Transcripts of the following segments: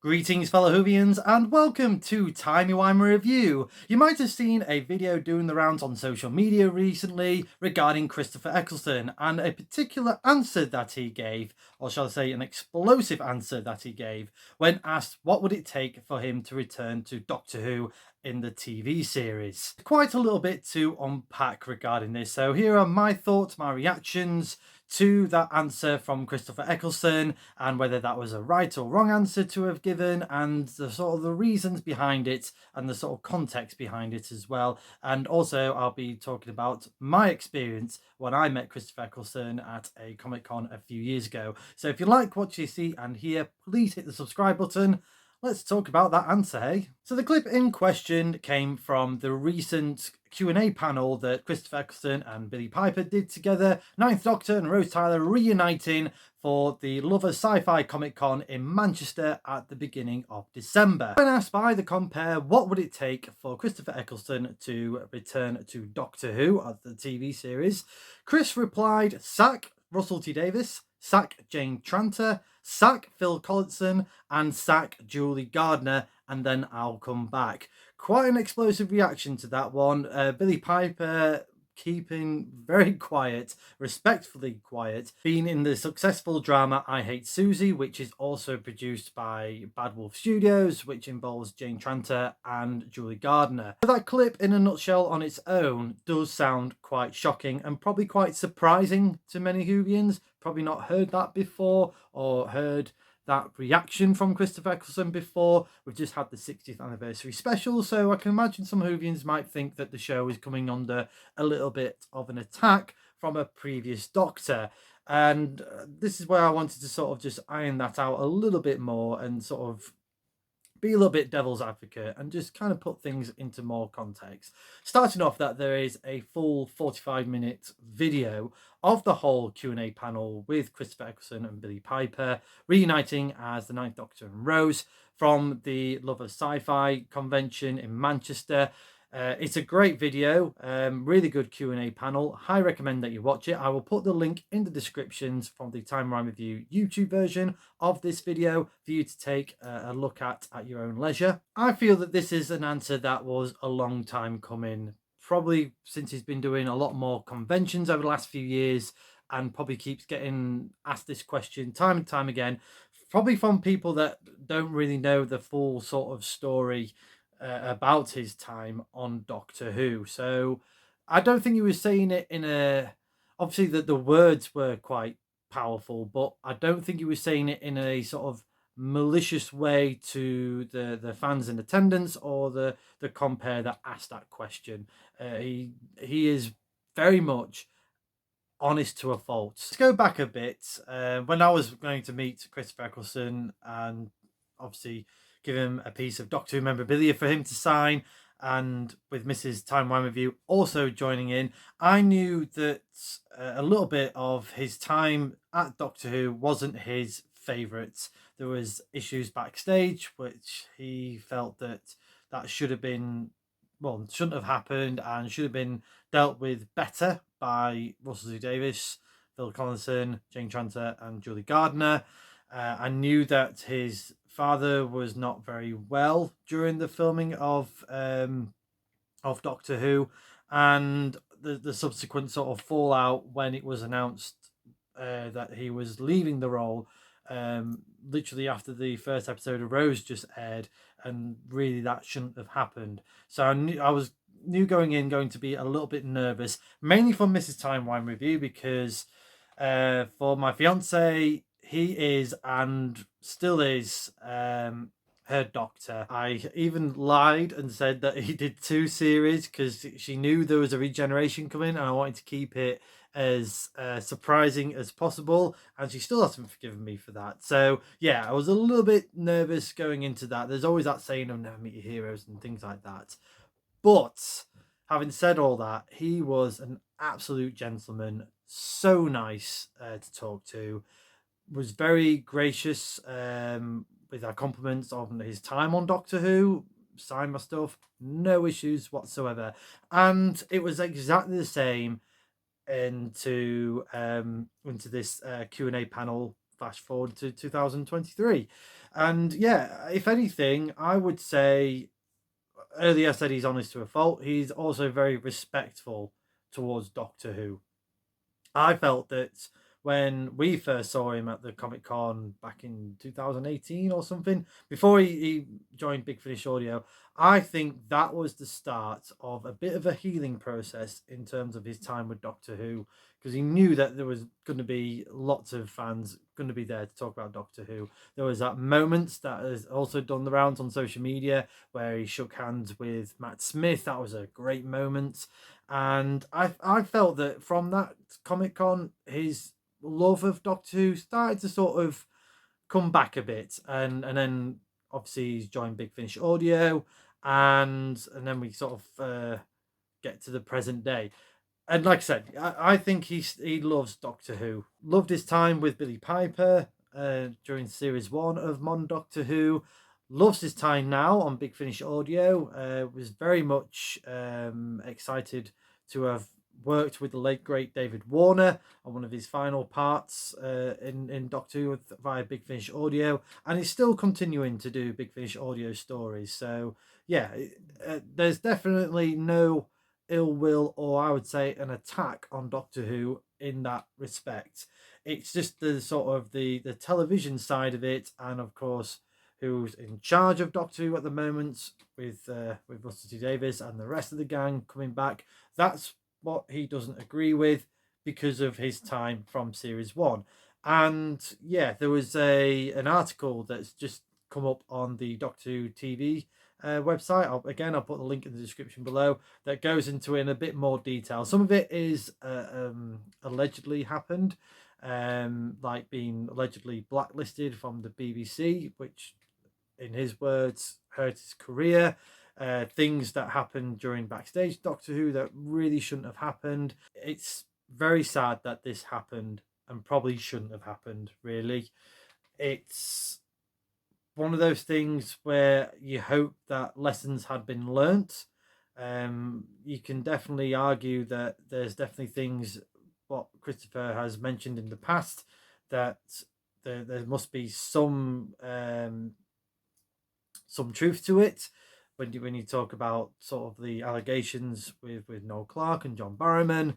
Greetings fellow Whovians and welcome to Timey Wimey Review. You might have seen a video doing the rounds on social media recently regarding Christopher Eccleston and a particular answer that he gave, or shall I say an explosive answer that he gave, when asked what would it take for him to return to Doctor Who in the TV series. Quite a little bit to unpack regarding this, so here are my thoughts, my reactions to that answer from Christopher Eccleston, and whether that was a right or wrong answer to have given, and the sort of the reasons behind it and the sort of context behind it as well. And also I'll be talking about my experience when I met Christopher Eccleston at a Comic-Con a few years ago. So if you like what you see and hear, please hit the subscribe button. Let's talk about that answer, hey? So the clip in question came from the recent Q&A panel that Christopher Eccleston and Billie Piper did together, Ninth Doctor and Rose Tyler reuniting for the Love of Sci Fi Comic-Con in Manchester at the beginning of December. When asked by the compare what would it take for Christopher Eccleston to return to Doctor Who at the TV series, Chris replied, sack Russell T Davies, sack Jane Tranter, sack Phil Collinson, and sack Julie Gardner, and then I'll come back. Quite an explosive reaction to that one. Billie Piper keeping very quiet, respectfully quiet, being in the successful drama I Hate Susie, which is also produced by Bad Wolf Studios, which involves Jane Tranter and Julie Gardner. That clip in a nutshell on its own does sound quite shocking and probably quite surprising to many Whovians. Probably not heard that before or heard that reaction from Christopher Eccleston before. We've just had the 60th anniversary special, so I can imagine some Whovians might think that the show is coming under a little bit of an attack from a previous Doctor. And this is where I wanted to sort of just iron that out a little bit more and sort of be a little bit devil's advocate and just kind of put things into more context. Starting off that there is a full 45-minute video of the whole Q&A panel with Christopher Eccleston and Billie Piper reuniting as the Ninth Doctor and Rose from the Love of Sci Fi convention in Manchester. It's a great video, really good Q&A panel. Highly recommend that you watch it. I will put the link in the descriptions from the Timey Wimey Review YouTube version of this video for you to take a look at your own leisure. I feel that this is an answer that was a long time coming, probably since he's been doing a lot more conventions over the last few years, and probably keeps getting asked this question time and time again, probably from people that don't really know the full sort of story about his time on Doctor Who. So I don't think he was saying it in a, obviously the words were quite powerful, but I don't think he was saying it in a sort of malicious way to the fans in attendance or the compare that asked that question. He is very much honest to a fault. Let's go back a bit. When I was going to meet Christopher Eccleston and obviously give him a piece of Doctor Who memorabilia for him to sign, and with Mrs. Timey Wimey Review also joining in, I knew that a little bit of his time at Doctor Who wasn't his favourite. There was issues backstage which he felt that should have been, well, shouldn't have happened and should have been dealt with better by Russell T Davies, Phil Collinson, Jane Tranter and Julie Gardner. I knew that his father was not very well during the filming of Doctor Who, and the subsequent sort of fallout when it was announced that he was leaving the role literally after the first episode of Rose just aired, and really that shouldn't have happened. So I knew going to be a little bit nervous, mainly for Mrs. Timey Wimey Review, because for my fiance, he is and still is her doctor. I even lied and said that he did 2 series because she knew there was a regeneration coming and I wanted to keep it as surprising as possible, and she still hasn't forgiven me for that. So yeah, I was a little bit nervous going into that. There's always that saying of never meet your heroes and things like that. But having said all that, he was an absolute gentleman, so nice to talk to, was very gracious with our compliments on his time on Doctor Who, signed my stuff, no issues whatsoever. And it was exactly the same into this Q&A panel flash forward to 2023. And yeah, if anything, I would say earlier I said he's honest to a fault. He's also very respectful towards Doctor Who. I felt that when we first saw him at the Comic Con back in 2018 or something, before he joined Big Finish Audio, I think that was the start of a bit of a healing process in terms of his time with Doctor Who, because he knew that there was going to be lots of fans going to be there to talk about Doctor Who. There was that moment that has also done the rounds on social media where he shook hands with Matt Smith. That was a great moment. And I felt that from that Comic Con, his love of Doctor Who started to sort of come back a bit, and then obviously he's joined Big Finish Audio, and then we sort of get to the present day. And like I said, I think he loves Doctor Who. Loved his time with Billy Piper during series 1 of Mon Doctor Who. Loves his time now on Big Finish Audio. Was very much excited to have worked with the late great David Warner on one of his final parts in Doctor Who via Big Finish Audio, and he's still continuing to do Big Finish Audio stories. So yeah, there's definitely no ill will, or I would say an attack on Doctor Who in that respect. It's just the sort of the television side of it, and of course who's in charge of Doctor Who at the moment with Russell T Davies and the rest of the gang coming back. That's what he doesn't agree with because of his time from series 1. And yeah, there was an article that's just come up on the Doctor Who TV website. I'll put the link in the description below, that goes into it in a bit more detail. Some of it is allegedly happened, like being allegedly blacklisted from the BBC, which in his words hurt his career. Things that happened during backstage Doctor Who that really shouldn't have happened. It's very sad that this happened and probably shouldn't have happened, really. It's one of those things where you hope that lessons had been learnt. You can definitely argue that there's definitely things what Christopher has mentioned in the past, that there must be some truth to it when you talk about sort of the allegations with Noel Clarke and John Barrowman.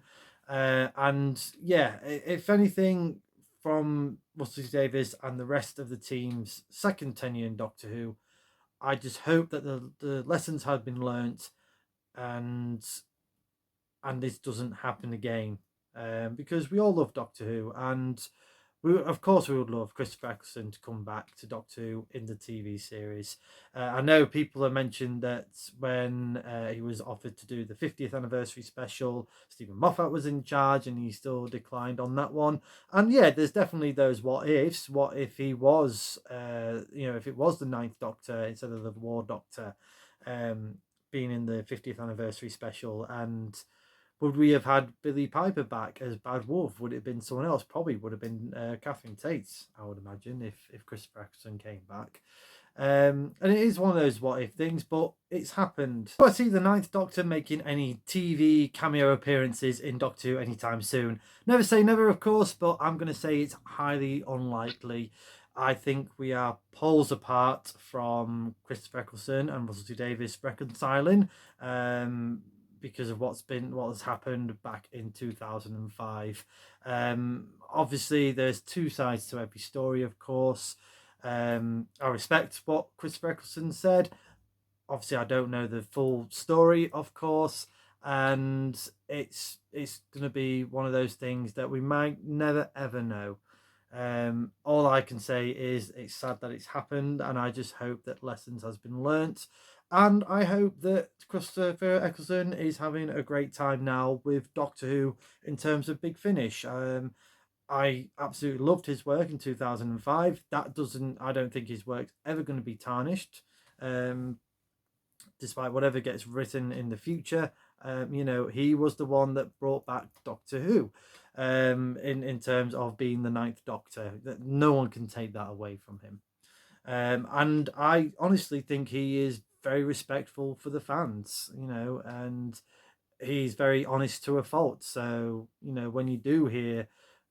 And yeah, if anything, from Russell T Davies and the rest of the team's second tenure in Doctor Who, I just hope that the lessons have been learnt, and this doesn't happen again. Because we all love Doctor Who, and of course, we would love Christopher Eccleston to come back to Doctor Who in the TV series. I know people have mentioned that when he was offered to do the 50th anniversary special, Stephen Moffat was in charge, and he still declined on that one. And yeah, there's definitely those what ifs. What if he was, if it was the Ninth Doctor instead of the War Doctor, being in the 50th anniversary special, and would we have had Billy Piper back as Bad Wolf? Would it have been someone else? Probably would have been Catherine Tate, I would imagine, if Christopher Eccleston came back. And it is one of those what if things, but it's happened. Do I see the Ninth Doctor making any TV cameo appearances in Doctor Who anytime soon? Never say never, of course, but I'm going to say it's highly unlikely. I think we are poles apart from Christopher Eccleston and Russell T Davies reconciling. Because of what has happened back in 2005. Obviously, there's two sides to every story, of course. I respect what Christopher Eccleston said. Obviously, I don't know the full story, of course, and it's going to be one of those things that we might never ever know. All I can say is it's sad that it's happened, and I just hope that lessons has been learnt. And I hope that Christopher Eccleston is having a great time now with Doctor Who in terms of Big Finish. I absolutely loved his work in 2005. I don't think his work's ever going to be tarnished, despite whatever gets written in the future. He was the one that brought back Doctor Who, in terms of being the Ninth Doctor. That no one can take that away from him. And I honestly think he is very respectful for the fans, and he's very honest to a fault. So, when you do hear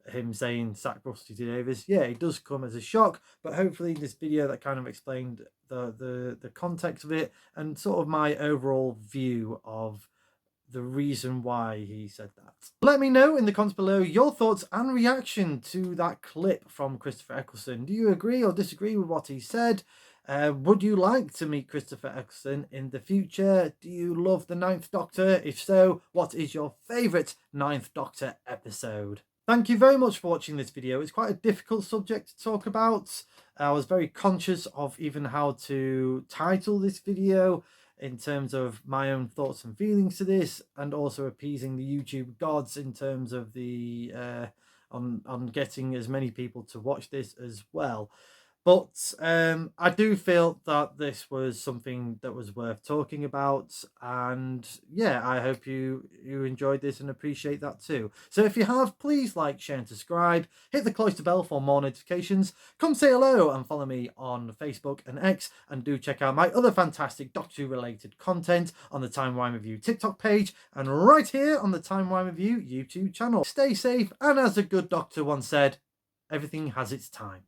him saying sack Rusty to Davies, yeah, it does come as a shock, but hopefully this video that kind of explained the context of it and sort of my overall view of the reason why he said that. Let me know in the comments below your thoughts and reaction to that clip from Christopher Eccleston. Do you agree or disagree with what he said? Would you like to meet Christopher Eccleston in the future? Do you love the Ninth Doctor? If so, what is your favourite Ninth Doctor episode? Thank you very much for watching this video. It's quite a difficult subject to talk about. I was very conscious of even how to title this video in terms of my own thoughts and feelings to this, and also appeasing the YouTube gods in terms of the on getting as many people to watch this as well. But I do feel that this was something that was worth talking about, and yeah, I hope you enjoyed this and appreciate that too. So if you have, please like, share and subscribe, hit the cloister bell for more notifications, come say hello and follow me on Facebook and X, and do check out my other fantastic Doctor Who related content on the Timey Wimey Review TikTok page and right here on the Timey Wimey Review YouTube channel. Stay safe, and as a good doctor once said, everything has its time.